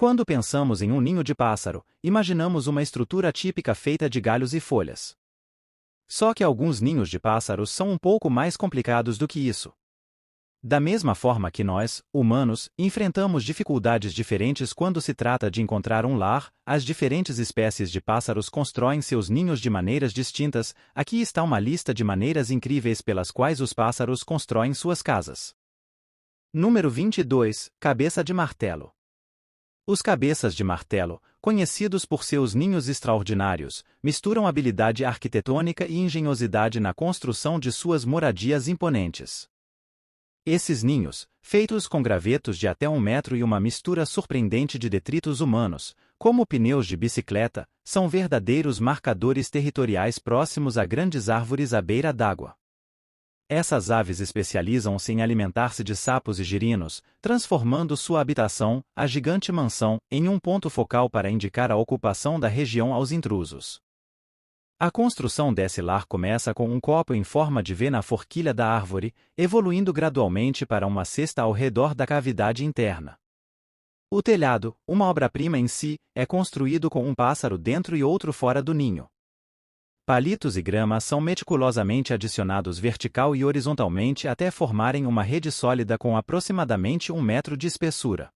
Quando pensamos em um ninho de pássaro, imaginamos uma estrutura típica feita de galhos e folhas. Só que alguns ninhos de pássaros são um pouco mais complicados do que isso. Da mesma forma que nós, humanos, enfrentamos dificuldades diferentes quando se trata de encontrar um lar, as diferentes espécies de pássaros constroem seus ninhos de maneiras distintas. Aqui está uma lista de maneiras incríveis pelas quais os pássaros constroem suas casas. Número 22. Cabeça de martelo. Os cabeças de martelo, conhecidos por seus ninhos extraordinários, misturam habilidade arquitetônica e engenhosidade na construção de suas moradias imponentes. Esses ninhos, feitos com gravetos de até 1 metro e uma mistura surpreendente de detritos humanos, como pneus de bicicleta, são verdadeiros marcadores territoriais próximos a grandes árvores à beira d'água. Essas aves especializam-se em alimentar-se de sapos e girinos, transformando sua habitação, a gigante mansão, em um ponto focal para indicar a ocupação da região aos intrusos. A construção desse lar começa com um copo em forma de V na forquilha da árvore, evoluindo gradualmente para uma cesta ao redor da cavidade interna. O telhado, uma obra-prima em si, é construído com um pássaro dentro e outro fora do ninho. Palitos e grama são meticulosamente adicionados vertical e horizontalmente até formarem uma rede sólida com aproximadamente 1 metro de espessura.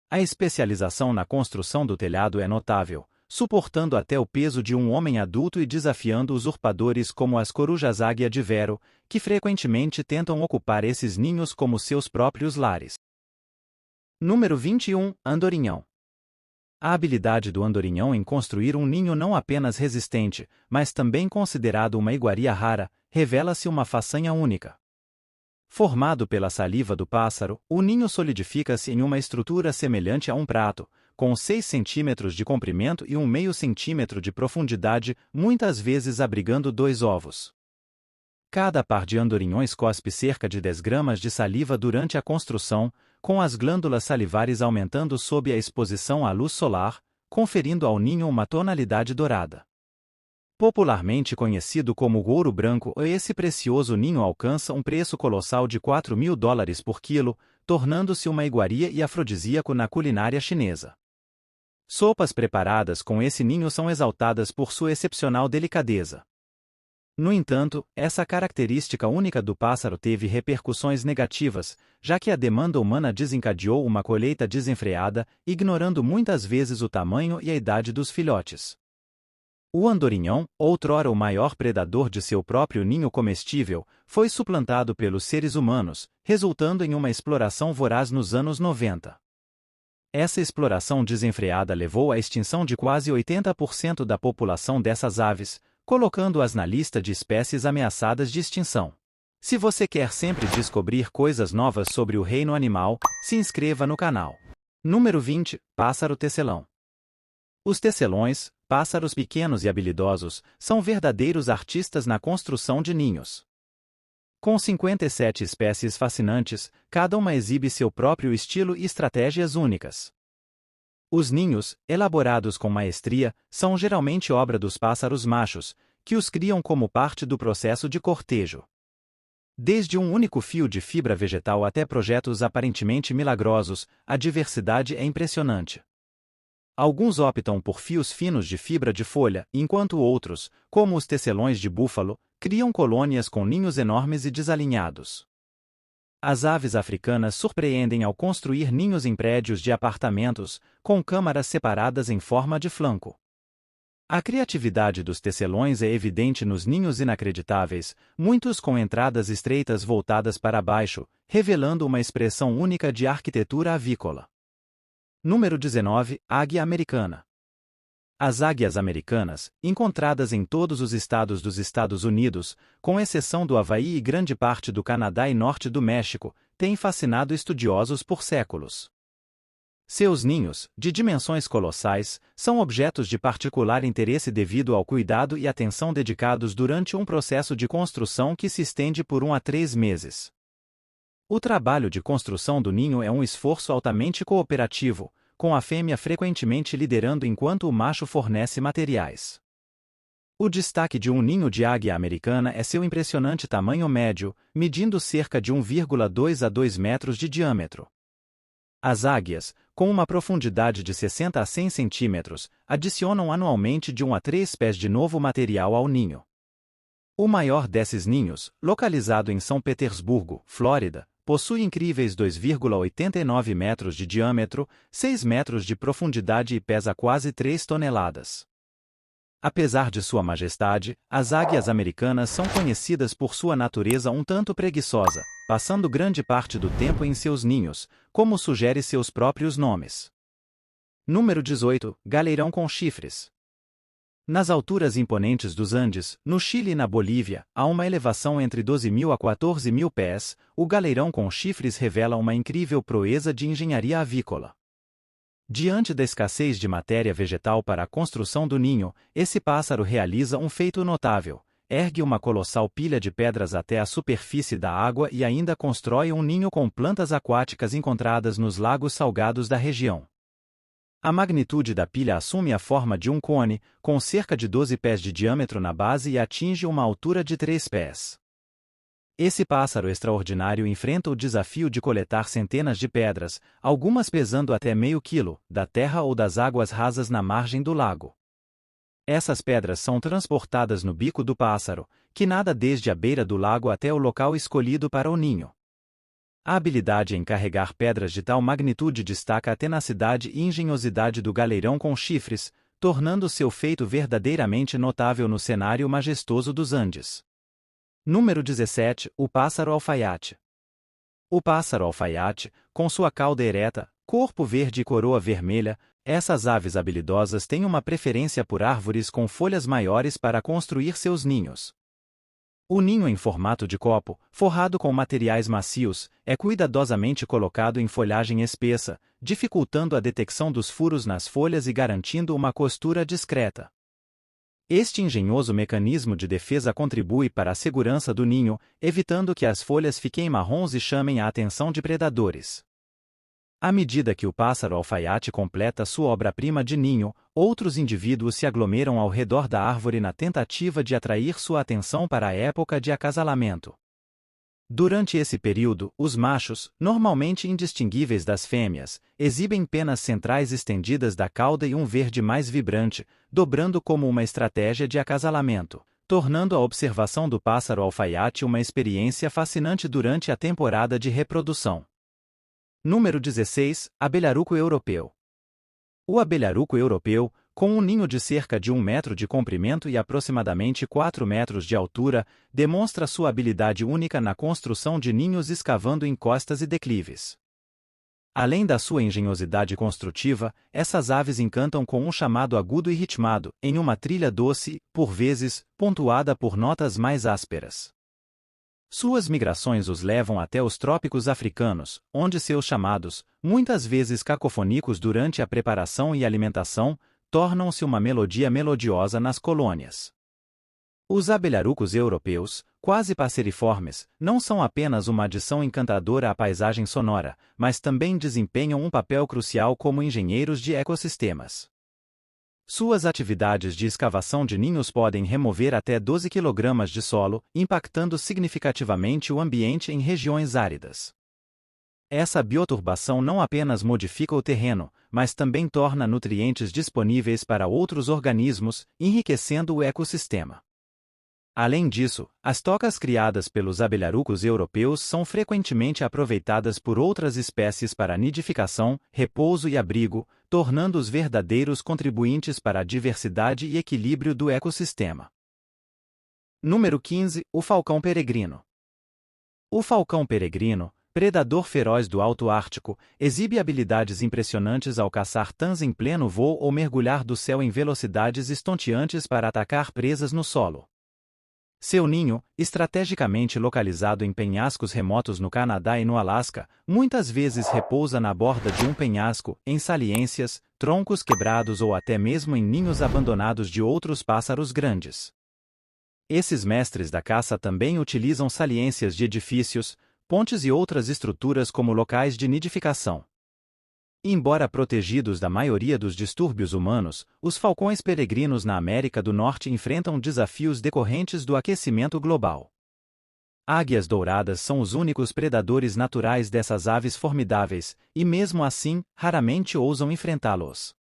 A especialização na construção do telhado é notável, suportando até o peso de um homem adulto e desafiando usurpadores como as corujas águia de Vero, que frequentemente tentam ocupar esses ninhos como seus próprios lares. Número 21. Andorinhão. A habilidade do andorinhão em construir um ninho não apenas resistente, mas também considerado uma iguaria rara, revela-se uma façanha única. Formado pela saliva do pássaro, o ninho solidifica-se em uma estrutura semelhante a um prato, com 6 centímetros de comprimento e 1/2 centímetro de profundidade, muitas vezes abrigando 2 ovos. Cada par de andorinhões cospe cerca de 10 gramas de saliva durante a construção, com as glândulas salivares aumentando sob a exposição à luz solar, conferindo ao ninho uma tonalidade dourada. Popularmente conhecido como ouro branco, esse precioso ninho alcança um preço colossal de $4.000 por quilo, tornando-se uma iguaria e afrodisíaco na culinária chinesa. Sopas preparadas com esse ninho são exaltadas por sua excepcional delicadeza. No entanto, essa característica única do pássaro teve repercussões negativas, já que a demanda humana desencadeou uma colheita desenfreada, ignorando muitas vezes o tamanho e a idade dos filhotes. O andorinhão, outrora o maior predador de seu próprio ninho comestível, foi suplantado pelos seres humanos, resultando em uma exploração voraz nos anos 90. Essa exploração desenfreada levou à extinção de quase 80% da população dessas aves, colocando-as na lista de espécies ameaçadas de extinção. Se você quer sempre descobrir coisas novas sobre o reino animal, se inscreva no canal. Número 20. Pássaro tecelão. Os tecelões, pássaros pequenos e habilidosos, são verdadeiros artistas na construção de ninhos. Com 57 espécies fascinantes, cada uma exibe seu próprio estilo e estratégias únicas. Os ninhos, elaborados com maestria, são geralmente obra dos pássaros machos, que os criam como parte do processo de cortejo. Desde um único fio de fibra vegetal até projetos aparentemente milagrosos, a diversidade é impressionante. Alguns optam por fios finos de fibra de folha, enquanto outros, como os tecelões de búfalo, criam colônias com ninhos enormes e desalinhados. As aves africanas surpreendem ao construir ninhos em prédios de apartamentos, com câmaras separadas em forma de flanco. A criatividade dos tecelões é evidente nos ninhos inacreditáveis, muitos com entradas estreitas voltadas para baixo, revelando uma expressão única de arquitetura avícola. Número 19. Águia americana. As águias americanas, encontradas em todos os estados dos Estados Unidos, com exceção do Havaí e grande parte do Canadá e norte do México, têm fascinado estudiosos por séculos. Seus ninhos, de dimensões colossais, são objetos de particular interesse devido ao cuidado e atenção dedicados durante um processo de construção que se estende por 1 a 3 meses. O trabalho de construção do ninho é um esforço altamente cooperativo, com a fêmea frequentemente liderando enquanto o macho fornece materiais. O destaque de um ninho de águia americana é seu impressionante tamanho médio, medindo cerca de 1,2 a 2 metros de diâmetro. As águias, com uma profundidade de 60 a 100 centímetros, adicionam anualmente de 1 a 3 pés de novo material ao ninho. O maior desses ninhos, localizado em São Petersburgo, Flórida, possui incríveis 2,89 metros de diâmetro, 6 metros de profundidade e pesa quase 3 toneladas. Apesar de sua majestade, as águias americanas são conhecidas por sua natureza um tanto preguiçosa, passando grande parte do tempo em seus ninhos, como sugere seus próprios nomes. Número 18. Galeirão com chifres. Nas alturas imponentes dos Andes, no Chile e na Bolívia, a uma elevação entre 12.000 a 14.000 pés, o galeirão com chifres revela uma incrível proeza de engenharia avícola. Diante da escassez de matéria vegetal para a construção do ninho, esse pássaro realiza um feito notável: ergue uma colossal pilha de pedras até a superfície da água e ainda constrói um ninho com plantas aquáticas encontradas nos lagos salgados da região. A magnitude da pilha assume a forma de um cone, com cerca de 12 pés de diâmetro na base e atinge uma altura de 3 pés. Esse pássaro extraordinário enfrenta o desafio de coletar centenas de pedras, algumas pesando até meio quilo, da terra ou das águas rasas na margem do lago. Essas pedras são transportadas no bico do pássaro, que nada desde a beira do lago até o local escolhido para o ninho. A habilidade em carregar pedras de tal magnitude destaca a tenacidade e engenhosidade do galeirão com chifres, tornando seu feito verdadeiramente notável no cenário majestoso dos Andes. Número 17. O pássaro alfaiate. O pássaro alfaiate, com sua cauda ereta, corpo verde e coroa vermelha, essas aves habilidosas têm uma preferência por árvores com folhas maiores para construir seus ninhos. O ninho em formato de copo, forrado com materiais macios, é cuidadosamente colocado em folhagem espessa, dificultando a detecção dos furos nas folhas e garantindo uma costura discreta. Este engenhoso mecanismo de defesa contribui para a segurança do ninho, evitando que as folhas fiquem marrons e chamem a atenção de predadores. À medida que o pássaro alfaiate completa sua obra-prima de ninho, outros indivíduos se aglomeram ao redor da árvore na tentativa de atrair sua atenção para a época de acasalamento. Durante esse período, os machos, normalmente indistinguíveis das fêmeas, exibem penas centrais estendidas da cauda e um verde mais vibrante, dobrando como uma estratégia de acasalamento, tornando a observação do pássaro alfaiate uma experiência fascinante durante a temporada de reprodução. Número 16. Abelharuco europeu. O abelharuco europeu, com um ninho de cerca de 1 metro de comprimento e aproximadamente 4 metros de altura, demonstra sua habilidade única na construção de ninhos escavando encostas e declives. Além da sua engenhosidade construtiva, essas aves encantam com um chamado agudo e ritmado, em uma trilha doce, por vezes, pontuada por notas mais ásperas. Suas migrações os levam até os trópicos africanos, onde seus chamados, muitas vezes cacofônicos durante a preparação e alimentação, tornam-se uma melodia melodiosa nas colônias. Os abelharucos europeus, quase passeriformes, não são apenas uma adição encantadora à paisagem sonora, mas também desempenham um papel crucial como engenheiros de ecossistemas. Suas atividades de escavação de ninhos podem remover até 12 kg de solo, impactando significativamente o ambiente em regiões áridas. Essa bioturbação não apenas modifica o terreno, mas também torna nutrientes disponíveis para outros organismos, enriquecendo o ecossistema. Além disso, as tocas criadas pelos abelharucos europeus são frequentemente aproveitadas por outras espécies para nidificação, repouso e abrigo, tornando-os verdadeiros contribuintes para a diversidade e equilíbrio do ecossistema. Número 15. O falcão peregrino. O falcão peregrino, predador feroz do Alto Ártico, exibe habilidades impressionantes ao caçar tãs em pleno voo ou mergulhar do céu em velocidades estonteantes para atacar presas no solo. Seu ninho, estrategicamente localizado em penhascos remotos no Canadá e no Alasca, muitas vezes repousa na borda de um penhasco, em saliências, troncos quebrados ou até mesmo em ninhos abandonados de outros pássaros grandes. Esses mestres da caça também utilizam saliências de edifícios, pontes e outras estruturas como locais de nidificação. Embora protegidos da maioria dos distúrbios humanos, os falcões peregrinos na América do Norte enfrentam desafios decorrentes do aquecimento global. Águias douradas são os únicos predadores naturais dessas aves formidáveis, e mesmo assim, raramente ousam enfrentá-los.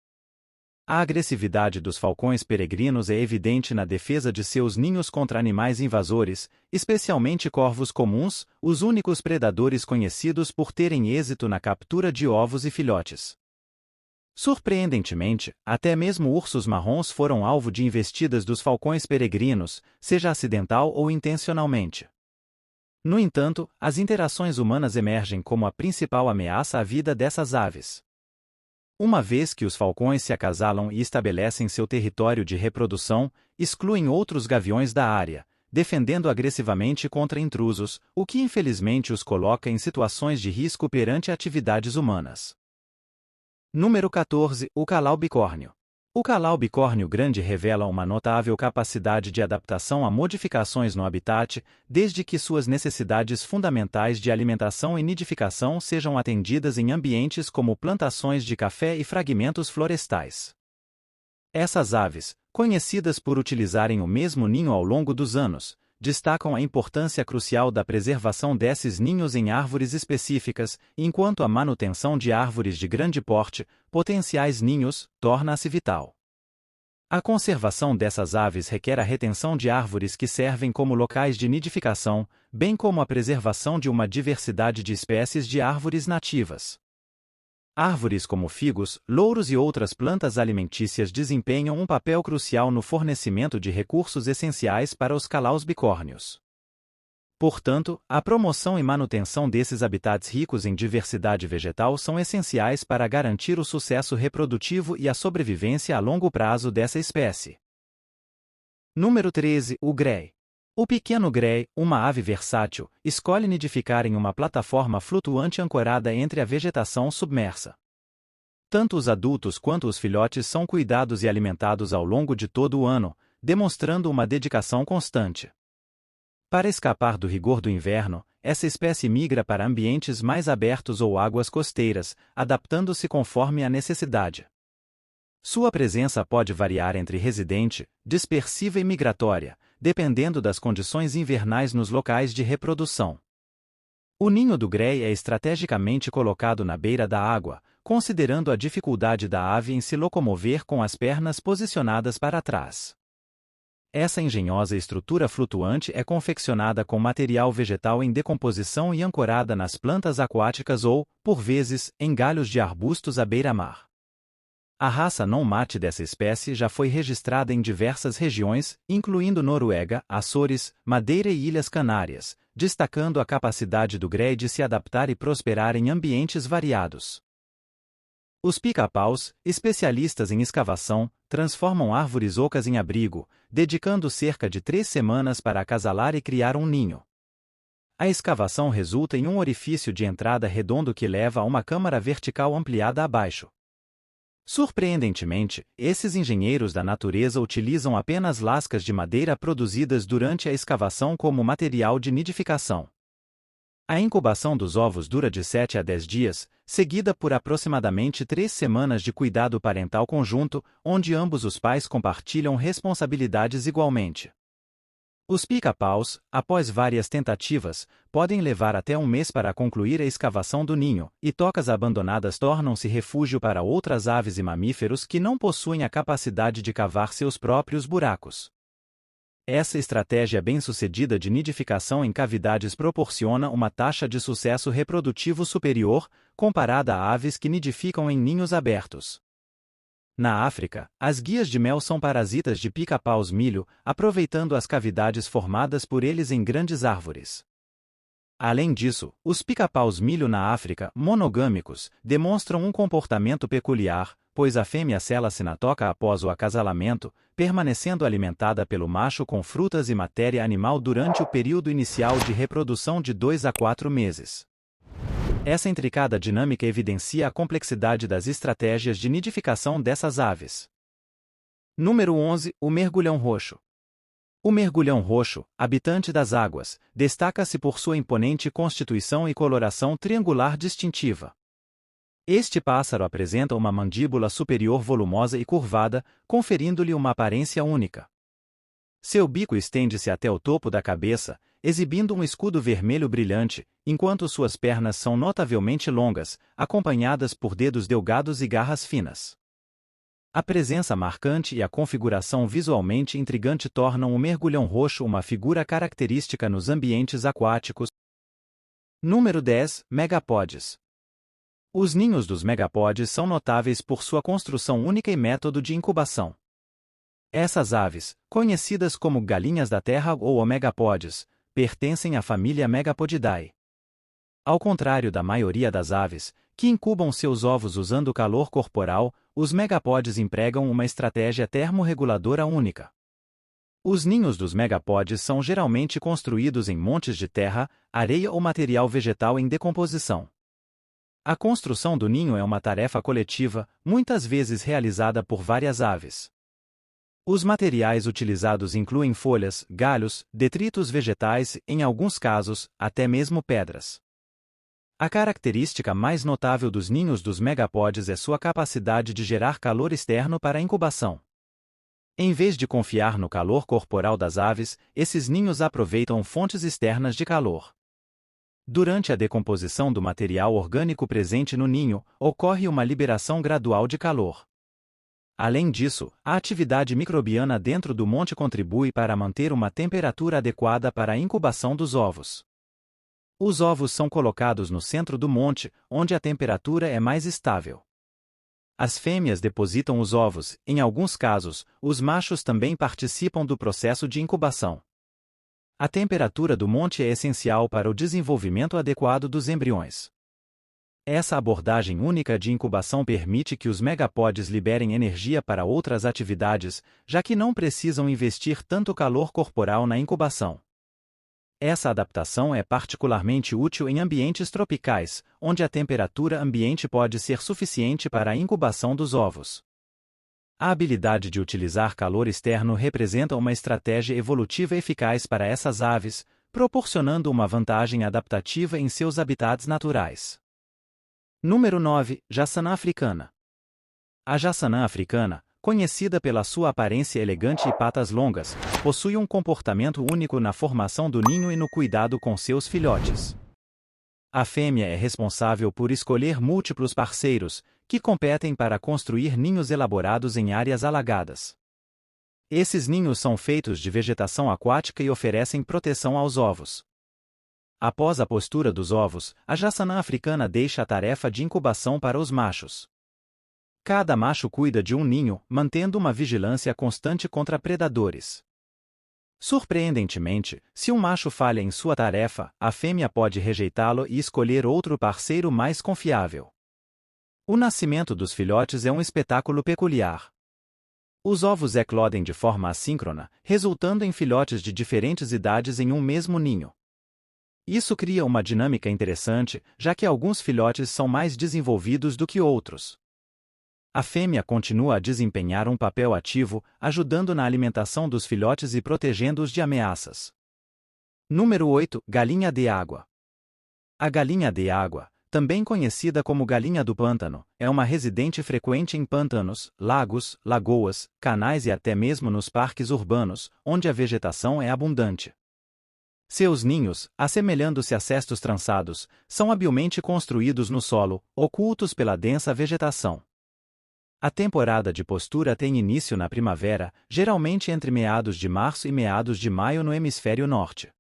A agressividade dos falcões peregrinos é evidente na defesa de seus ninhos contra animais invasores, especialmente corvos comuns, os únicos predadores conhecidos por terem êxito na captura de ovos e filhotes. Surpreendentemente, até mesmo ursos marrons foram alvo de investidas dos falcões peregrinos, seja acidental ou intencionalmente. No entanto, as interações humanas emergem como a principal ameaça à vida dessas aves. Uma vez que os falcões se acasalam e estabelecem seu território de reprodução, excluem outros gaviões da área, defendendo agressivamente contra intrusos, o que infelizmente os coloca em situações de risco perante atividades humanas. Número 14. O calau-bicórnio. O calau-bicórnio grande revela uma notável capacidade de adaptação a modificações no habitat, desde que suas necessidades fundamentais de alimentação e nidificação sejam atendidas em ambientes como plantações de café e fragmentos florestais. Essas aves, conhecidas por utilizarem o mesmo ninho ao longo dos anos, destacam a importância crucial da preservação desses ninhos em árvores específicas, enquanto a manutenção de árvores de grande porte, potenciais ninhos, torna-se vital. A conservação dessas aves requer a retenção de árvores que servem como locais de nidificação, bem como a preservação de uma diversidade de espécies de árvores nativas. Árvores como figos, louros e outras plantas alimentícias desempenham um papel crucial no fornecimento de recursos essenciais para os calaus-bicórnios. Portanto, a promoção e manutenção desses habitats ricos em diversidade vegetal são essenciais para garantir o sucesso reprodutivo e a sobrevivência a longo prazo dessa espécie. Número 13. O grey. O pequeno grey, uma ave versátil, escolhe nidificar em uma plataforma flutuante ancorada entre a vegetação submersa. Tanto os adultos quanto os filhotes são cuidados e alimentados ao longo de todo o ano, demonstrando uma dedicação constante. Para escapar do rigor do inverno, essa espécie migra para ambientes mais abertos ou águas costeiras, adaptando-se conforme a necessidade. Sua presença pode variar entre residente, dispersiva e migratória, dependendo das condições invernais nos locais de reprodução. O ninho do grey é estrategicamente colocado na beira da água, considerando a dificuldade da ave em se locomover com as pernas posicionadas para trás. Essa engenhosa estrutura flutuante é confeccionada com material vegetal em decomposição e ancorada nas plantas aquáticas ou, por vezes, em galhos de arbustos à beira-mar. A raça non-mate dessa espécie já foi registrada em diversas regiões, incluindo Noruega, Açores, Madeira e Ilhas Canárias, destacando a capacidade do grey de se adaptar e prosperar em ambientes variados. Os pica-paus, especialistas em escavação, transformam árvores ocas em abrigo, dedicando cerca de 3 semanas para acasalar e criar um ninho. A escavação resulta em um orifício de entrada redondo que leva a uma câmara vertical ampliada abaixo. Surpreendentemente, esses engenheiros da natureza utilizam apenas lascas de madeira produzidas durante a escavação como material de nidificação. A incubação dos ovos dura de 7 a 10 dias, seguida por aproximadamente 3 semanas de cuidado parental conjunto, onde ambos os pais compartilham responsabilidades igualmente. Os pica-paus, após várias tentativas, podem levar até um mês para concluir a escavação do ninho, e tocas abandonadas tornam-se refúgio para outras aves e mamíferos que não possuem a capacidade de cavar seus próprios buracos. Essa estratégia bem-sucedida de nidificação em cavidades proporciona uma taxa de sucesso reprodutivo superior, comparada a aves que nidificam em ninhos abertos. Na África, as guias de mel são parasitas de pica-paus milho, aproveitando as cavidades formadas por eles em grandes árvores. Além disso, os pica-paus milho na África, monogâmicos, demonstram um comportamento peculiar, pois a fêmea sela-se na toca após o acasalamento, permanecendo alimentada pelo macho com frutas e matéria animal durante o período inicial de reprodução de 2 a 4 meses. Essa intricada dinâmica evidencia a complexidade das estratégias de nidificação dessas aves. Número 11. O mergulhão roxo. O mergulhão roxo, habitante das águas, destaca-se por sua imponente constituição e coloração triangular distintiva. Este pássaro apresenta uma mandíbula superior volumosa e curvada, conferindo-lhe uma aparência única. Seu bico estende-se até o topo da cabeça, exibindo um escudo vermelho brilhante, enquanto suas pernas são notavelmente longas, acompanhadas por dedos delgados e garras finas. A presença marcante e a configuração visualmente intrigante tornam o mergulhão roxo uma figura característica nos ambientes aquáticos. Número 10. Megapods. Os ninhos dos megapods são notáveis por sua construção única e método de incubação. Essas aves, conhecidas como galinhas da terra ou omegapods, pertencem à família Megapodidae. Ao contrário da maioria das aves, que incubam seus ovos usando calor corporal, os megapods empregam uma estratégia termorreguladora única. Os ninhos dos megapods são geralmente construídos em montes de terra, areia ou material vegetal em decomposição. A construção do ninho é uma tarefa coletiva, muitas vezes realizada por várias aves. Os materiais utilizados incluem folhas, galhos, detritos vegetais e, em alguns casos, até mesmo pedras. A característica mais notável dos ninhos dos megapods é sua capacidade de gerar calor externo para a incubação. Em vez de confiar no calor corporal das aves, esses ninhos aproveitam fontes externas de calor. Durante a decomposição do material orgânico presente no ninho, ocorre uma liberação gradual de calor. Além disso, a atividade microbiana dentro do monte contribui para manter uma temperatura adequada para a incubação dos ovos. Os ovos são colocados no centro do monte, onde a temperatura é mais estável. As fêmeas depositam os ovos, em alguns casos, os machos também participam do processo de incubação. A temperatura do monte é essencial para o desenvolvimento adequado dos embriões. Essa abordagem única de incubação permite que os megapods liberem energia para outras atividades, já que não precisam investir tanto calor corporal na incubação. Essa adaptação é particularmente útil em ambientes tropicais, onde a temperatura ambiente pode ser suficiente para a incubação dos ovos. A habilidade de utilizar calor externo representa uma estratégia evolutiva eficaz para essas aves, proporcionando uma vantagem adaptativa em seus habitats naturais. Número 9. Jaçanã africana. A jaçanã africana, conhecida pela sua aparência elegante e patas longas, possui um comportamento único na formação do ninho e no cuidado com seus filhotes. A fêmea é responsável por escolher múltiplos parceiros, que competem para construir ninhos elaborados em áreas alagadas. Esses ninhos são feitos de vegetação aquática e oferecem proteção aos ovos. Após a postura dos ovos, a jaçanã africana deixa a tarefa de incubação para os machos. Cada macho cuida de um ninho, mantendo uma vigilância constante contra predadores. Surpreendentemente, se um macho falha em sua tarefa, a fêmea pode rejeitá-lo e escolher outro parceiro mais confiável. O nascimento dos filhotes é um espetáculo peculiar. Os ovos eclodem de forma assíncrona, resultando em filhotes de diferentes idades em um mesmo ninho. Isso cria uma dinâmica interessante, já que alguns filhotes são mais desenvolvidos do que outros. A fêmea continua a desempenhar um papel ativo, ajudando na alimentação dos filhotes e protegendo-os de ameaças. Número 8. Galinha de água. A galinha de água, também conhecida como galinha do pântano, é uma residente frequente em pântanos, lagos, lagoas, canais e até mesmo nos parques urbanos, onde a vegetação é abundante. Seus ninhos, assemelhando-se a cestos trançados, são habilmente construídos no solo, ocultos pela densa vegetação. A temporada de postura tem início na primavera, geralmente entre meados de março e meados de maio no hemisfério norte.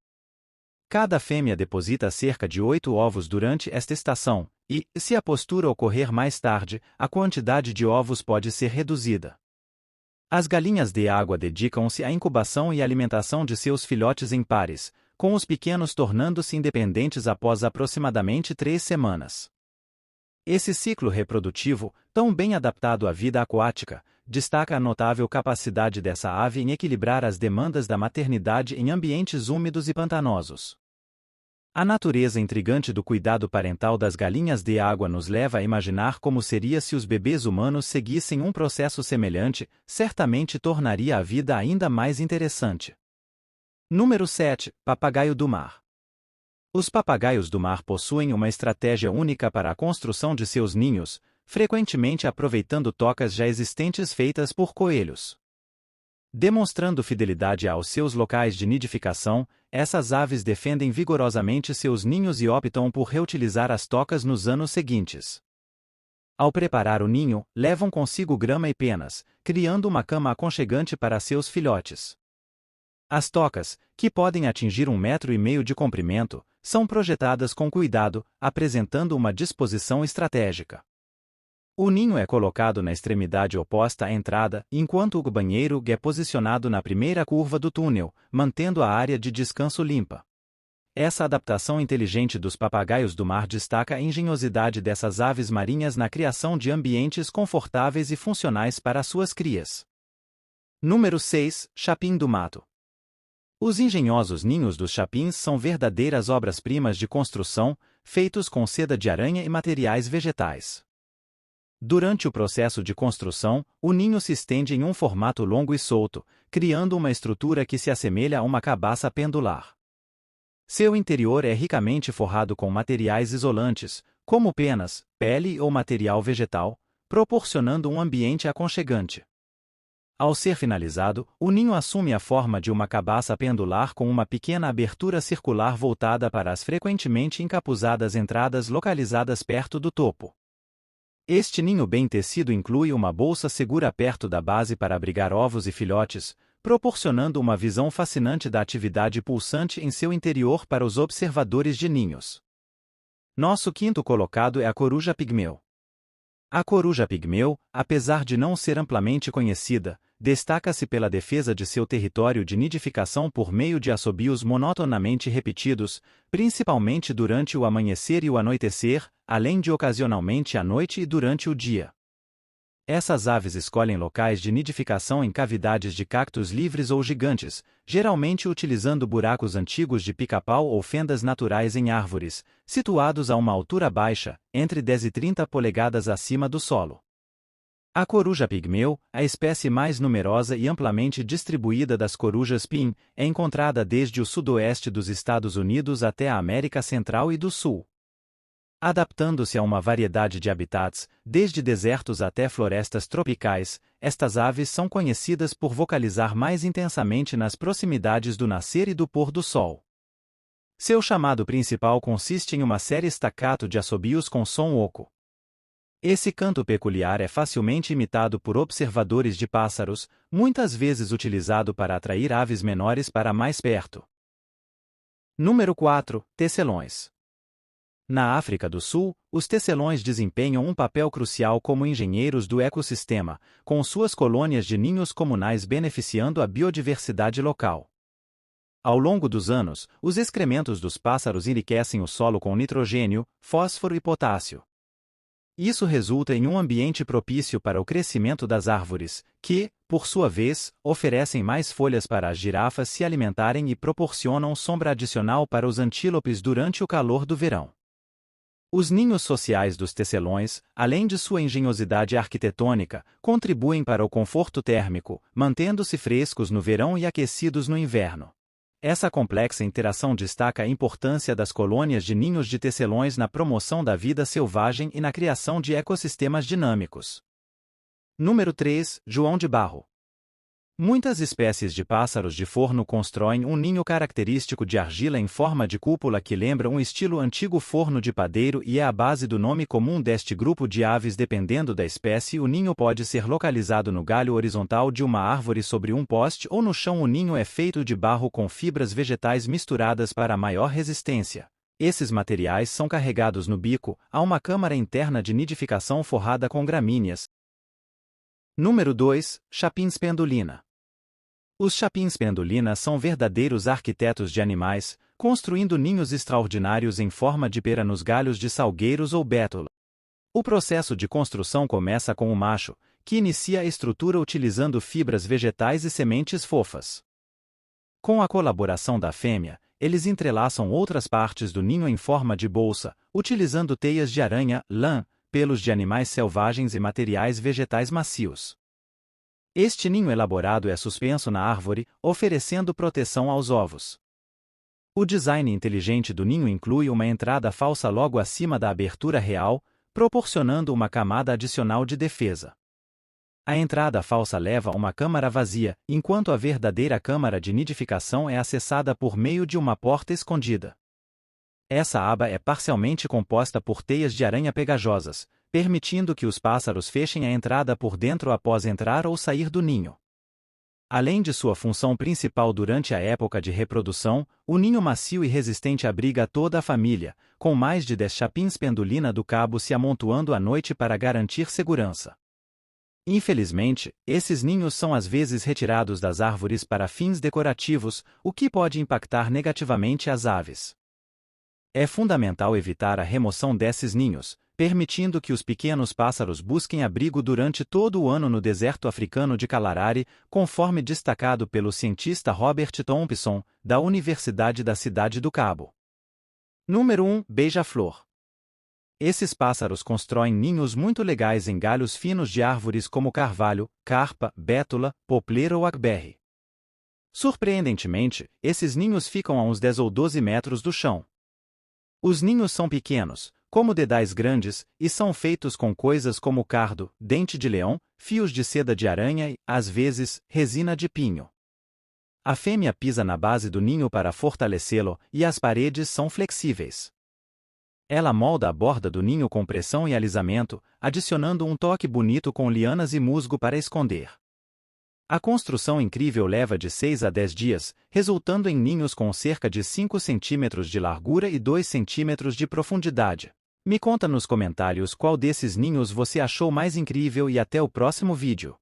Cada fêmea deposita cerca de 8 ovos durante esta estação, e, se a postura ocorrer mais tarde, a quantidade de ovos pode ser reduzida. As galinhas de água dedicam-se à incubação e alimentação de seus filhotes em pares, com os pequenos tornando-se independentes após aproximadamente 3 semanas. Esse ciclo reprodutivo, tão bem adaptado à vida aquática, destaca a notável capacidade dessa ave em equilibrar as demandas da maternidade em ambientes úmidos e pantanosos. A natureza intrigante do cuidado parental das galinhas de água nos leva a imaginar como seria se os bebês humanos seguissem um processo semelhante, certamente tornaria a vida ainda mais interessante. Número 7. Papagaio do mar. Os papagaios do mar possuem uma estratégia única para a construção de seus ninhos, frequentemente aproveitando tocas já existentes feitas por coelhos. Demonstrando fidelidade aos seus locais de nidificação, essas aves defendem vigorosamente seus ninhos e optam por reutilizar as tocas nos anos seguintes. Ao preparar o ninho, levam consigo grama e penas, criando uma cama aconchegante para seus filhotes. As tocas, que podem atingir 1,5 metro de comprimento, são projetadas com cuidado, apresentando uma disposição estratégica. O ninho é colocado na extremidade oposta à entrada, enquanto o banheiro é posicionado na primeira curva do túnel, mantendo a área de descanso limpa. Essa adaptação inteligente dos papagaios do mar destaca a engenhosidade dessas aves marinhas na criação de ambientes confortáveis e funcionais para suas crias. Número 6. Chapim do mato. Os engenhosos ninhos dos chapins são verdadeiras obras-primas de construção, feitos com seda de aranha e materiais vegetais. Durante o processo de construção, o ninho se estende em um formato longo e solto, criando uma estrutura que se assemelha a uma cabaça pendular. Seu interior é ricamente forrado com materiais isolantes, como penas, pele ou material vegetal, proporcionando um ambiente aconchegante. Ao ser finalizado, o ninho assume a forma de uma cabaça pendular com uma pequena abertura circular voltada para as frequentemente encapuzadas entradas localizadas perto do topo. Este ninho bem tecido inclui uma bolsa segura perto da base para abrigar ovos e filhotes, proporcionando uma visão fascinante da atividade pulsante em seu interior para os observadores de ninhos. Nosso quinto colocado é a coruja pigmeu. A coruja pigmeu, apesar de não ser amplamente conhecida, destaca-se pela defesa de seu território de nidificação por meio de assobios monotonamente repetidos, principalmente durante o amanhecer e o anoitecer, além de ocasionalmente à noite e durante o dia. Essas aves escolhem locais de nidificação em cavidades de cactos livres ou gigantes, geralmente utilizando buracos antigos de pica-pau ou fendas naturais em árvores, situados a uma altura baixa, entre 10 e 30 polegadas acima do solo. A coruja pigmeu, a espécie mais numerosa e amplamente distribuída das corujas pin, é encontrada desde o sudoeste dos Estados Unidos até a América Central e do Sul. Adaptando-se a uma variedade de habitats, desde desertos até florestas tropicais, estas aves são conhecidas por vocalizar mais intensamente nas proximidades do nascer e do pôr do sol. Seu chamado principal consiste em uma série staccato de assobios com som oco. Esse canto peculiar é facilmente imitado por observadores de pássaros, muitas vezes utilizado para atrair aves menores para mais perto. Número 4. Tecelões. Na África do Sul, os tecelões desempenham um papel crucial como engenheiros do ecossistema, com suas colônias de ninhos comunais beneficiando a biodiversidade local. Ao longo dos anos, os excrementos dos pássaros enriquecem o solo com nitrogênio, fósforo e potássio. Isso resulta em um ambiente propício para o crescimento das árvores, que, por sua vez, oferecem mais folhas para as girafas se alimentarem e proporcionam sombra adicional para os antílopes durante o calor do verão. Os ninhos sociais dos tecelões, além de sua engenhosidade arquitetônica, contribuem para o conforto térmico, mantendo-se frescos no verão e aquecidos no inverno. Essa complexa interação destaca a importância das colônias de ninhos de tecelões na promoção da vida selvagem e na criação de ecossistemas dinâmicos. Número 3. João de Barro. Muitas espécies de pássaros de forno constroem um ninho característico de argila em forma de cúpula que lembra um estilo antigo forno de padeiro e é a base do nome comum deste grupo de aves. Dependendo da espécie, o ninho pode ser localizado no galho horizontal de uma árvore sobre um poste ou no chão. O ninho é feito de barro com fibras vegetais misturadas para maior resistência. Esses materiais são carregados no bico, a uma câmara interna de nidificação forrada com gramíneas. Número 2. Chapins pendulina. Os chapins pendulina são verdadeiros arquitetos de animais, construindo ninhos extraordinários em forma de pera nos galhos de salgueiros ou bétula. O processo de construção começa com o macho, que inicia a estrutura utilizando fibras vegetais e sementes fofas. Com a colaboração da fêmea, eles entrelaçam outras partes do ninho em forma de bolsa, utilizando teias de aranha, lã, pelos de animais selvagens e materiais vegetais macios. Este ninho elaborado é suspenso na árvore, oferecendo proteção aos ovos. O design inteligente do ninho inclui uma entrada falsa logo acima da abertura real, proporcionando uma camada adicional de defesa. A entrada falsa leva a uma câmara vazia, enquanto a verdadeira câmara de nidificação é acessada por meio de uma porta escondida. Essa aba é parcialmente composta por teias de aranha pegajosas, permitindo que os pássaros fechem a entrada por dentro após entrar ou sair do ninho. Além de sua função principal durante a época de reprodução, o ninho macio e resistente abriga toda a família, com mais de 10 chapins pendulina do cabo se amontoando à noite para garantir segurança. Infelizmente, esses ninhos são às vezes retirados das árvores para fins decorativos, o que pode impactar negativamente as aves. É fundamental evitar a remoção desses ninhos, permitindo que os pequenos pássaros busquem abrigo durante todo o ano no deserto africano de Kalahari, conforme destacado pelo cientista Robert Thompson, da Universidade da Cidade do Cabo. Número 1. Beija-flor. Esses pássaros constroem ninhos muito legais em galhos finos de árvores como carvalho, carpa, bétula, popler ou agberre. Surpreendentemente, esses ninhos ficam a uns 10 ou 12 metros do chão. Os ninhos são pequenos, como dedais grandes, e são feitos com coisas como cardo, dente de leão, fios de seda de aranha e, às vezes, resina de pinho. A fêmea pisa na base do ninho para fortalecê-lo, e as paredes são flexíveis. Ela molda a borda do ninho com pressão e alisamento, adicionando um toque bonito com lianas e musgo para esconder. A construção incrível leva de 6 a 10 dias, resultando em ninhos com cerca de 5 centímetros de largura e 2 centímetros de profundidade. Me conta nos comentários qual desses ninhos você achou mais incrível e até o próximo vídeo.